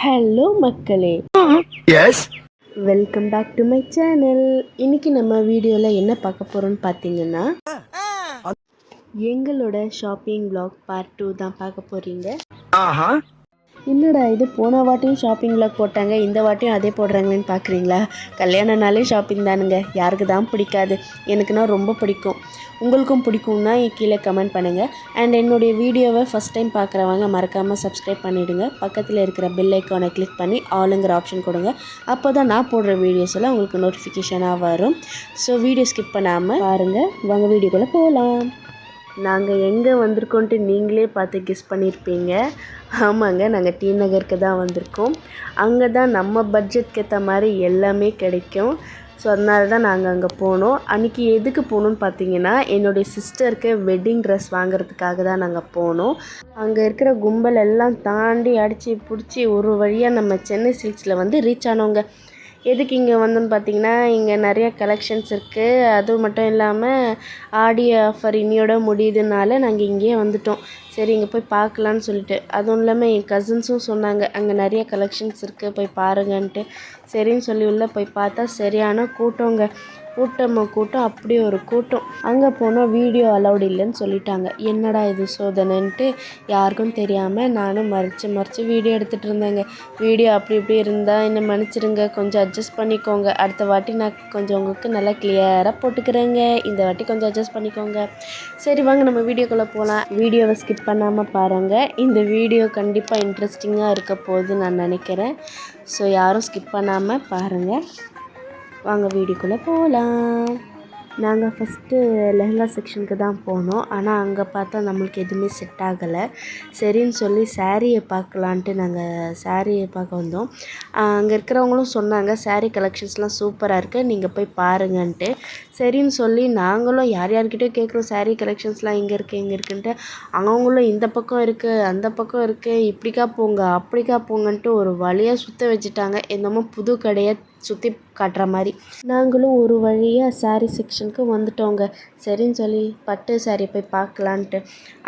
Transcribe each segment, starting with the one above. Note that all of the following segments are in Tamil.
ஹலோ மக்களே, yes welcome back to my channel. இன்னைக்கு நம்ம வீடியோவில் என்ன பார்க்க போகிறோம்னு பார்த்தீங்கன்னா, எங்களோட ஷாப்பிங் vlog பார்ட் 2 தான் பார்க்க போகிறீங்க. ஆஹா என்னடா இது, போன வாட்டியும் ஷாப்பிங் vlog போட்டாங்க, இந்த வாட்டியும் அதே போடுறாங்களேன்னு பார்க்குறீங்களா? கல்யாணனாலே ஷாப்பிங் தானுங்க, யாருக்கு தான் பிடிக்காது? எனக்குன்னா ரொம்ப பிடிக்கும். உங்களுக்கும் பிடிக்கும்னா கீழே கமெண்ட் பண்ணுங்கள். அண்ட் என்னுடைய வீடியோவை ஃபஸ்ட் டைம் பார்க்குறவங்க மறக்காமல் சப்ஸ்கிரைப் பண்ணிவிடுங்க. பக்கத்தில் இருக்கிற பெல் ஐக்கானை கிளிக் பண்ணி ஆளுங்கிற ஆப்ஷன் கொடுங்க. அப்போ தான் நான் போடுற வீடியோஸ் எல்லாம் உங்களுக்கு நோட்டிஃபிகேஷனாக வரும். ஸோ வீடியோ ஸ்கிப் பண்ணாமல் பாருங்கள். வாங்க வீடியோக்குள்ளே போகலாம். நாங்கள் எங்கே வந்திருக்கோன்ட்டு நீங்களே பார்த்து கெஸ் பண்ணியிருப்பீங்க. ஆமாங்க, நாங்கள் டி நகருக்கு தான் வந்திருக்கோம். அங்கே தான் நம்ம பட்ஜெட்க்கு ஏற்ற மாதிரி எல்லாமே கிடைக்கும். ஸோ அதனால தான் நாங்கள் அங்கே போனோம். அன்றைக்கி எதுக்கு போகணுன்னு பார்த்தீங்கன்னா, என்னுடைய சிஸ்டருக்கு வெட்டிங் ட்ரெஸ் வாங்குறதுக்காக தான் நாங்கள் போனோம். அங்கே இருக்கிற கும்பல் எல்லாம் தாண்டி அடித்து பிடிச்சி ஒரு வழியாக நம்ம சென்னை சில்க்ஸில் வந்து ரீச் ஆனோங்க. எதுக்கு இங்கே வந்தோன்னு பார்த்தீங்கன்னா, இங்கே நிறைய கலெக்ஷன்ஸ் இருக்குது. அதுவும் மட்டும் இல்லாமல் ஆடி ஆஃபர் இன்னையோட முடியுதுனால நாங்கள் இங்கேயே வந்துட்டோம். சரி, இங்கே போய் பார்க்கலான்னு சொல்லிட்டு. அதுவும் இல்லாமல் என் கசின்ஸும் சொன்னாங்க, அங்கே நிறைய கலெக்ஷன்ஸ் இருக்குது, போய் பாருங்கன்ட்டு. சரின்னு சொல்லி உள்ளே போய் பார்த்தா சரியான கூட்டங்க. கூட்டம், அப்படி ஒரு கூட்டம். அங்கே போனால் வீடியோ அலௌட் இல்லைன்னு சொல்லிட்டாங்க. என்னடா இது சோதனைன்ட்டு யாருக்கும் தெரியாமல் நானும் மறைச்சு வீடியோ எடுத்துகிட்டு இருந்தேங்க. வீடியோ அப்படி இப்படி இருந்தால் என்னை மன்னிச்சிடுங்க, கொஞ்சம் அட்ஜஸ்ட் பண்ணிக்கோங்க. அடுத்த வாட்டி நான் கொஞ்சம் உங்களுக்கு நல்லா கிளியராக போட்டுக்கிறேங்க. இந்த வாட்டி கொஞ்சம் அட்ஜஸ்ட் பண்ணிக்கோங்க. சரி வாங்க நம்ம வீடியோக்குள்ளே போகலாம். வீடியோவை ஸ்கிப் பண்ணாமல் பாருங்கள். இந்த வீடியோ கண்டிப்பாக இன்ட்ரெஸ்டிங்காக இருக்க போகுதுன்னு நான் நினைக்கிறேன். ஸோ யாரும் ஸ்கிப் பண்ணாமல் பாருங்கள். வாங்க வீடியோக்குள்ளே போகலாம். நாங்கள் ஃபஸ்ட்டு லெஹங்கா செக்ஷனுக்கு தான் போனோம். ஆனால் அங்கே பார்த்தா நம்மளுக்கு எதுவுமே செட் ஆகலை. சரின்னு சொல்லி சாரியை பார்க்கலான்ட்டு நாங்கள் சாரியை பார்க்க வந்தோம். அங்கே இருக்கிறவங்களும் சொன்னாங்க, சாரீ கலெக்ஷன்ஸ்லாம் சூப்பராக இருக்குது, நீங்கள் போய் பாருங்கன்ட்டு. சரின்னு சொல்லி நாங்களும் யார்கிட்டயோ கேட்குறோம், சாரீ கலெக்ஷன்ஸ்லாம் இங்கே இருக்குன்ட்டு. அவங்களும் இந்த பக்கம் இருக்குது, அந்த பக்கம் இருக்குது, இப்படிக்கா போங்க அப்படிக்கா போங்கன்ட்டு ஒரு வழியாக சுற்ற வச்சுட்டாங்க. என்னமோ புது கடையை சுற்றி காட்டுற மாதிரி. நாங்களும் ஒரு வழியாக சாரீ செக்ஷனுக்கு வந்துட்டோங்க. சரின்னு சொல்லி பட்டு சாரீ போய் பார்க்கலான்ட்டு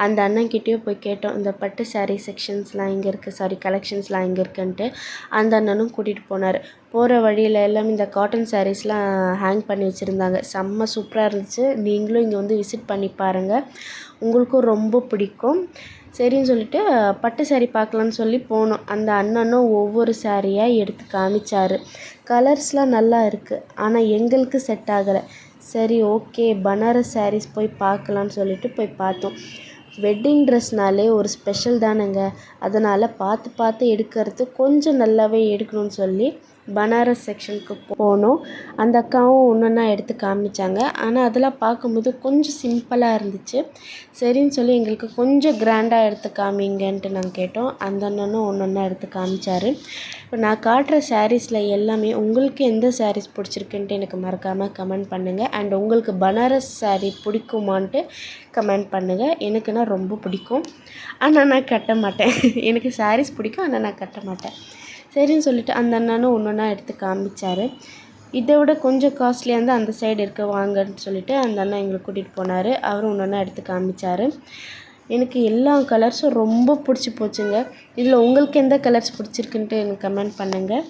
அந்த அண்ணன்கிட்டயும் போய் கேட்டோம், இந்த பட்டு சாரீ செக்ஷன்ஸ்லாம் இங்கே இருக்குது, கலெக்ஷன்ஸ்லாம் இங்கே இருக்குன்ட்டு. அந்த அண்ணனும் கூட்டிகிட்டு போனார். போகிற வழியில் எல்லாம் இந்த காட்டன் சாரீஸ்லாம் ஹேங் பண்ணி வச்சுருந்தாங்க. செம்ம சூப்பராக இருந்துச்சு. நீங்களும் இங்கே வந்து விசிட் பண்ணி பாருங்கள், உங்களுக்கும் ரொம்ப பிடிக்கும். சரின்னு சொல்லிட்டு பட்டு சாரீ பார்க்கலான்னு சொல்லி போனோம். அந்த அண்ணனும் ஒவ்வொரு சாரியாக எடுத்து காமிச்சார். கலர்ஸ்லாம் நல்லா இருக்குது, ஆனால் எங்களுக்கு செட் ஆகலை. சரி ஓகே, பனாரஸ் சாரீஸ் போய் பார்க்கலான்னு சொல்லிட்டு போய் பார்த்தோம். வெட்டிங் ட்ரெஸ்னாலே ஒரு ஸ்பெஷல் தானேங்க, அதனால் பார்த்து எடுக்கிறது கொஞ்சம் நல்லாவே எடுக்கணும்னு சொல்லி பனாரஸ் செக்ஷனுக்கு போனோம். அந்த அக்காவும் ஒன்றா எடுத்து காமிச்சாங்க. ஆனால் அதெல்லாம் பார்க்கும்போது கொஞ்சம் சிம்பிளாக இருந்துச்சு. சரின்னு சொல்லி எங்களுக்கு கொஞ்சம் கிராண்டாக எடுத்து காமிங்கன்ட்டு நாங்கள் கேட்டோம். அந்த அண்ணனும் ஒன்றா எடுத்து காமிச்சார். இப்போ நான் காட்டுற சாரீஸில் எல்லாமே உங்களுக்கு எந்த சாரீஸ் பிடிச்சிருக்குன்ட்டு எனக்கு மறக்காமல் கமெண்ட் பண்ணுங்கள். அண்ட் உங்களுக்கு பனாரஸ் சாரீ பிடிக்குமான்ட்டு கமெண்ட் பண்ணுங்கள். எனக்குன்னா ரொம்ப பிடிக்கும், ஆனால் நான் கட்ட மாட்டேன். எனக்கு சாரீஸ் பிடிக்கும், ஆனால் நான் கட்ட மாட்டேன். சரின்னு சொல்லிட்டு அந்த அண்ணனும் ஒன்றா எடுத்து காமிச்சார். இதை விட கொஞ்சம் காஸ்ட்லியாக இருந்தால் அந்த சைடு இருக்க வாங்கன்னு சொல்லிட்டு அந்த அண்ணன் எங்களை கூட்டிகிட்டு போனார். அவரும் ஒன்றா எடுத்து காமிச்சார். எனக்கு எல்லா கலர்ஸும் ரொம்ப பிடிச்சி போச்சுங்க. இதில் உங்களுக்கு எந்த கலர்ஸ் பிடிச்சிருக்குன்ட்டு எனக்கு கமெண்ட் பண்ணுங்கள்.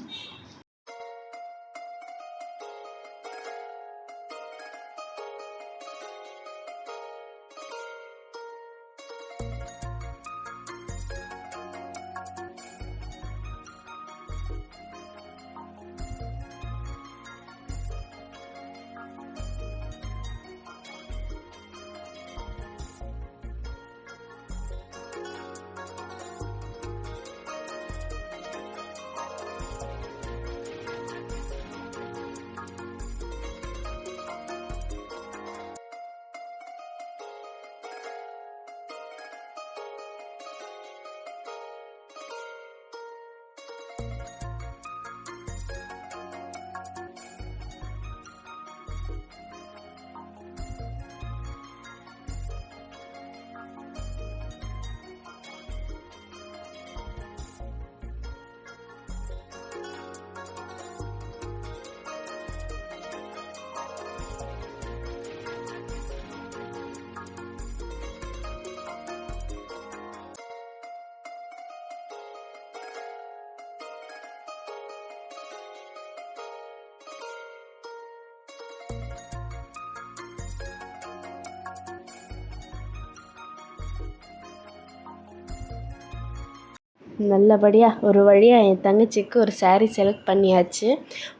நல்லபடியாக ஒரு வழியாக என் தங்கச்சிக்கு ஒரு saree செலக்ட் பண்ணியாச்சு.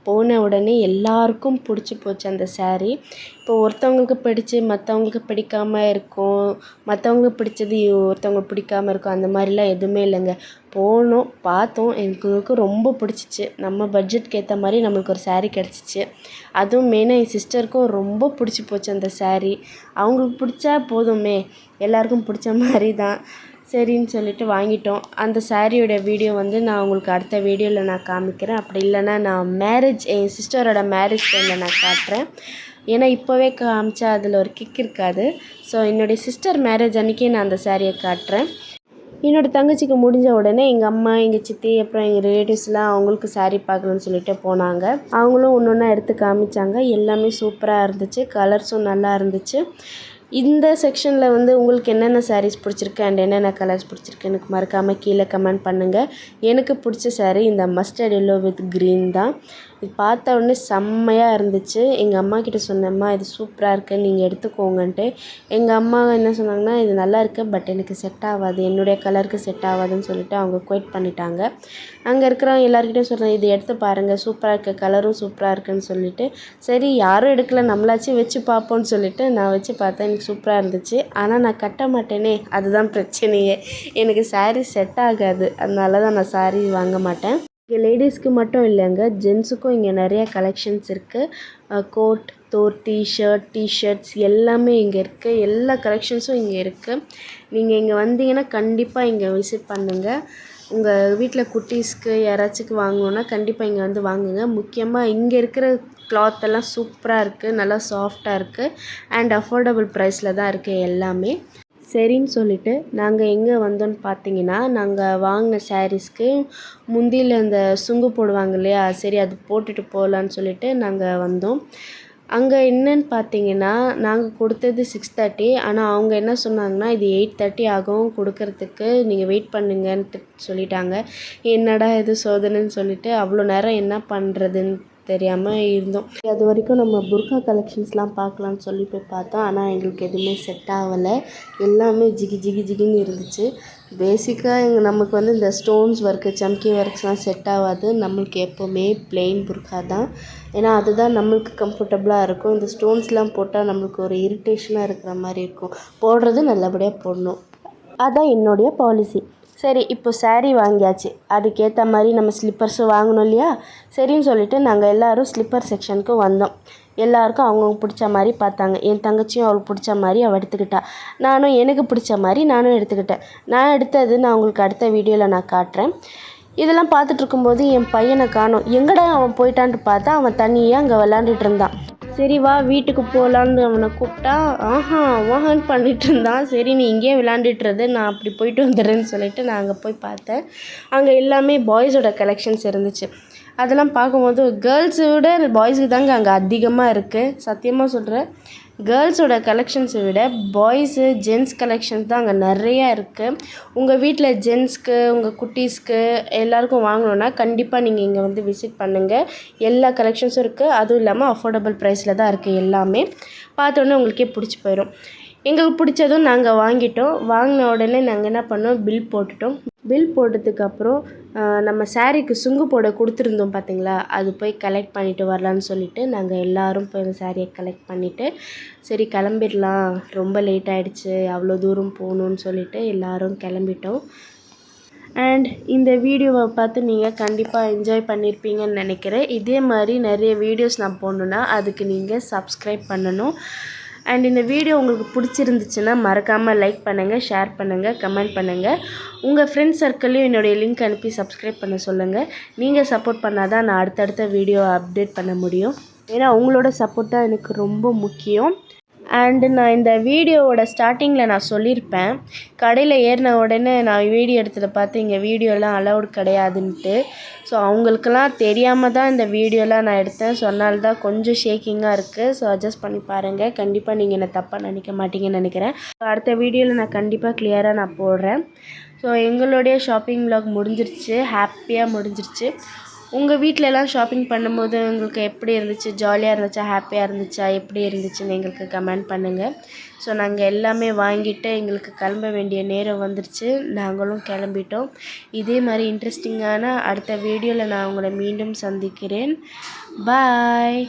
போன உடனே எல்லாருக்கும் பிடிச்சி போச்சு அந்த saree. இப்போ ஒருத்தவங்களுக்கு பிடிச்சி மற்றவங்களுக்கு பிடிக்காமல் இருக்கும், மற்றவங்களுக்கு பிடிச்சது ஒருத்தவங்களுக்கு பிடிக்காமல் இருக்கும், அந்த மாதிரிலாம் எதுவுமே இல்லைங்க. போனோம், பார்த்தோம், எங்களுக்கு ரொம்ப பிடிச்சிச்சு. நம்ம பட்ஜெட்க்கு ஏற்ற மாதிரி நம்மளுக்கு ஒரு saree கிடச்சிச்சு. அதுவும் மெயினாக என் சிஸ்டருக்கும் ரொம்ப பிடிச்சி போச்சு அந்த saree. அவங்களுக்கு பிடிச்சா போதுமே, எல்லாருக்கும் பிடிச்ச மாதிரி தான். சரின்னு சொல்லிட்டு வாங்கிட்டோம். அந்த சாரியோட வீடியோ வந்து நான் உங்களுக்கு அடுத்த வீடியோவில் நான் காமிக்கிறேன். அப்படி இல்லைன்னா நான் என் சிஸ்டரோட மேரேஜ் டைமில் நான் காட்டுறேன். ஏன்னா இப்போவே காமிச்சா அதில் ஒரு கிக் இருக்காது. ஸோ என்னுடைய சிஸ்டர் மேரேஜ் அன்றைக்கி நான் அந்த சாரியை காட்டுறேன். என்னோடய தங்கச்சிக்கு முடிஞ்ச உடனே எங்கள் அம்மா, எங்கள் சித்தி, அப்புறம் எங்கள் ரிலேட்டிவ்ஸ்லாம் அவங்களுக்கு saree பார்க்கணுன்னு சொல்லிட்டு போனாங்க. அவங்களும் ஒன்று ஒன்றா எடுத்து காமிச்சாங்க. எல்லாமே சூப்பராக இருந்துச்சு, கலர்ஸும் நல்லா இருந்துச்சு. இந்த செக்ஷனில் வந்து உங்களுக்கு என்னென்ன sarees பிடிச்சிருக்கு அண்ட் என்னென்ன கலர்ஸ் பிடிச்சிருக்கு எனக்கு மறக்காமல் கீழே கமெண்ட் பண்ணுங்கள். எனக்கு பிடிச்ச saree இந்த மஸ்டர்ட் எல்லோ வித் க்ரீன் தான். இது பார்த்த உடனே செம்மையாக இருந்துச்சு. எங்கள் அம்மா கிட்ட சொன்னேம்மா இது சூப்பராக இருக்குது, நீங்கள் எடுத்துக்கோங்கன்ட்டு. எங்கள் அம்மா என்ன சொன்னாங்கன்னா இது நல்லா இருக்குது, பட் எனக்கு செட் ஆகாது, என்னுடைய கலருக்கு செட் ஆகாதுன்னு சொல்லிட்டு அவங்க குவைட் பண்ணிட்டாங்க. அங்கே இருக்கிறவங்க எல்லாருக்கிட்டையும் சொல்கிறேன் இது எடுத்து பாருங்கள், சூப்பராக இருக்குது, கலரும் சூப்பராக இருக்குன்னு சொல்லிட்டு. சரி யாரும் எடுக்கல, நம்மளாச்சும் வச்சு பார்ப்போன்னு சொல்லிட்டு நான் வச்சு பார்த்தேன். எனக்கு சூப்பராக இருந்துச்சு. ஆனால் நான் கட்ட மாட்டேனே, அதுதான் பிரச்சனையே. எனக்கு saree செட் ஆகாது, அதனால தான் நான் saree வாங்க மாட்டேன். இங்கே லேடிஸ்க்கு மட்டும் இல்லைங்க, ஜென்ஸுக்கும் இங்கே நிறைய கலெக்ஷன்ஸ் இருக்குது. கோட், தோர்த்தி, டிஷர்ட்ஸ் எல்லாமே இங்கே இருக்குது. எல்லா கலெக்ஷன்ஸும் இங்கே இருக்குது. நீங்கள் இங்கே வந்தீங்கன்னா கண்டிப்பாக இங்கே விசிட் பண்ணுங்கள். உங்கள் வீட்டில் குட்டீஸ்க்கு யாராச்சுக்கு வாங்கணுன்னா கண்டிப்பாக இங்கே வந்து வாங்குங்க. முக்கியமாக இங்கே இருக்கிற கிளாத் எல்லாம் சூப்பராக இருக்குது, நல்லா சாஃப்டாக இருக்குது அண்ட் அஃபோர்டபுள் ப்ரைஸில் தான் இருக்குது எல்லாமே. சரின்னு சொல்லிட்டு நாங்கள் எங்கே வந்தோன்னு பார்த்தீங்கன்னா, நாங்கள் வாங்கின சாரீஸ்க்கு முந்தியில் அந்த சுங்கு போடுவாங்க இல்லையா, சரி அது போட்டுட்டு போகலான்னு சொல்லிட்டு நாங்கள் வந்தோம். அங்கே என்னன்னு பார்த்தீங்கன்னா, நாங்கள் கொடுத்தது 6:30. ஆனால் அவங்க என்ன சொன்னாங்கன்னா இது 8:30 ஆகும் கொடுக்கறதுக்கு, நீங்கள் வெயிட் பண்ணுங்கன்ட்டு சொல்லிட்டாங்க. என்னடா இது சோதனைன்னு சொல்லிட்டு அவ்வளோ நேரம் என்ன பண்ணுறதுன்னு தெரியாமல் இருந்தோம். அது வரைக்கும் நம்ம புர்கா கலெக்ஷன்ஸ்லாம் பார்க்கலான்னு சொல்லி போய் பார்த்தோம். ஆனால் எங்களுக்கு எதுவுமே செட் ஆகலை. எல்லாமே ஜிகின்னு இருந்துச்சு. பேசிக்காக நமக்கு வந்து இந்த ஸ்டோன்ஸ் ஒர்க்கு, சம்கி ஒர்க்ஸ்லாம் செட் ஆகாது. நம்மளுக்கு எப்போவுமே ப்ளெயின் புர்கா தான். ஏன்னா அதுதான் நம்மளுக்கு கம்ஃபர்டபுளாக இருக்கும். இந்த ஸ்டோன்ஸ்லாம் போட்டால் நம்மளுக்கு ஒரு இரிட்டேஷனாக இருக்கிற மாதிரி இருக்கும். போடுறது நல்லபடியாக போடணும், அதான் என்னுடைய பாலிசி. சரி இப்போ saree வாங்கியாச்சு, அதுக்கேற்ற மாதிரி நம்ம ஸ்லிப்பர்ஸும் வாங்கணும் இல்லையா. சரின்னு சொல்லிட்டு நாங்கள் எல்லோரும் ஸ்லிப்பர் செக்ஷனுக்கு வந்தோம். எல்லாருக்கும் அவங்கவுங்க பிடிச்ச மாதிரி பார்த்தாங்க. என் தங்கச்சியும் அவளுக்கு பிடிச்ச மாதிரி அவள் எடுத்துக்கிட்டா. நானும் எனக்கு பிடிச்ச மாதிரி நானும் எடுத்துக்கிட்டேன். நான் எடுத்தது நான் உங்களுக்கு அடுத்த வீடியோவில் நான் காட்டுறேன். இதெல்லாம் பார்த்துட்டு இருக்கும்போது என் பையனை காணோம். எங்கடா அவன் போயிட்டான்ட்டு பார்த்தா அவன் தனியாக அங்கே விளாண்டுட்டு இருந்தான். சரி வா வீட்டுக்கு போகலான்னு அவனை கூப்பிட்டா வாஹான்னு பண்ணிகிட்டு இருந்தான். சரி நீ இங்கேயே விளாண்டுட்டுறது, நான் அப்படி போயிட்டு வந்துடுறேன்னு சொல்லிட்டு நான் அங்கே போய் பார்த்தேன். அங்கே எல்லாமே பாய்ஸோட கலெக்ஷன்ஸ் இருந்துச்சு. அதெல்லாம் பார்க்கும்போது கேர்ள்ஸை விட பாய்ஸுக்கு தாங்க அங்கே அதிகமாக இருக்குது. சத்தியமாக சொல்கிறேன், கேர்ள்ஸோட கலெக்ஷன்ஸை விட பாய்ஸு ஜென்ஸ் கலெக்ஷன்ஸ் தான் அங்கே நிறையா இருக்குது. உங்கள் வீட்டில் ஜென்ஸ்க்கு, உங்கள் குட்டீஸ்க்கு எல்லாருக்கும் வாங்கணுன்னா கண்டிப்பாக நீங்கள் இங்கே வந்து விசிட் பண்ணுங்கள். எல்லா கலெக்ஷன்ஸும் இருக்குது. அதுவும் இல்லாமல் அஃபோர்டபுள் ப்ரைஸில் தான் இருக்குது எல்லாமே. பார்த்தோன்னே உங்களுக்கே பிடிச்சி போயிடும். எங்களுக்கு பிடிச்சதும் நாங்கள் வாங்கிட்டோம். வாங்கின உடனே நாங்கள் என்ன பண்ணோம், பில் போட்டுட்டோம். பில் போட்டதுக்கப்புறம் நம்ம சாரீக்கு சுங்கு போட கொடுத்துருந்தோம் பார்த்தீங்களா, அது போய் கலெக்ட் பண்ணிவிட்டு வரலான்னு சொல்லிவிட்டு நாங்கள் எல்லோரும் போய் அந்த சாரியை கலெக்ட் பண்ணிவிட்டு சரி கிளம்பிடலாம், ரொம்ப லேட் ஆகிடுச்சு, அவ்வளோ தூரம் போகணுன்னு சொல்லிவிட்டு எல்லோரும் கிளம்பிட்டோம். அண்ட் இந்த வீடியோவை பார்த்து நீங்கள் கண்டிப்பாக என்ஜாய் பண்ணியிருப்பீங்கன்னு நினைக்கிறேன். இதே மாதிரி நிறைய வீடியோஸ் நான் போடணுன்னா அதுக்கு நீங்கள் சப்ஸ்கிரைப் பண்ணணும். அண்ட் இந்த வீடியோ உங்களுக்கு பிடிச்சிருந்துச்சுன்னா மறக்காமல் லைக் பண்ணுங்கள், ஷேர் பண்ணுங்கள், கமெண்ட் பண்ணுங்கள். உங்கள் ஃப்ரெண்ட்ஸ் சர்க்கிளையும் என்னுடைய லிங்க் அனுப்பி சப்ஸ்கிரைப் பண்ண சொல்லுங்கள். நீங்கள் சப்போர்ட் பண்ணால் தான் நான் அடுத்தடுத்த வீடியோ அப்டேட் பண்ண முடியும். ஏன்னா உங்களோட சப்போர்ட் தான் எனக்கு ரொம்ப முக்கியம். அண்டு நான் இந்த வீடியோவோட ஸ்டார்டிங்கில் நான் சொல்லியிருப்பேன், கடையில் ஏறின உடனே நான் வீடியோ எடுத்ததை பார்த்து இங்கே வீடியோலாம் அலௌடு கிடையாதுன்ட்டு. ஸோ அவங்களுக்கெல்லாம் தெரியாமல் தான் இந்த வீடியோலாம் நான் எடுத்தேன். ஸோ அதனால தான் கொஞ்சம் ஷேக்கிங்காக இருக்குது. ஸோ அட்ஜஸ்ட் பண்ணி பாருங்கள். கண்டிப்பாக நீங்கள் என்னை தப்பாக நினைக்க மாட்டீங்கன்னு நினைக்கிறேன். அடுத்த வீடியோவில் நான் கண்டிப்பாக கிளியராக நான் போடுறேன். ஸோ எங்களுடைய ஷாப்பிங் vlog முடிஞ்சிருச்சு, ஹாப்பியாக முடிஞ்சிருச்சு. உங்கள் வீட்டிலலாம் ஷாப்பிங் பண்ணும்போது உங்களுக்கு எப்படி இருந்துச்சு? ஜாலியாக இருந்துச்சா? ஹாப்பியாக இருந்துச்சா? எப்படி இருந்துச்சுன்னு எங்களுக்கு கமெண்ட் பண்ணுங்கள். ஸோ நாங்கள் எல்லாமே வாங்கிட்டு எங்களுக்கு கிளம்ப வேண்டிய நேரம் வந்துருச்சு. நாங்களும் கிளம்பிட்டோம். இதே மாதிரி இன்ட்ரெஸ்டிங்கான அடுத்த வீடியோவில் நான் உங்களை மீண்டும் சந்திக்கிறேன். பாய்.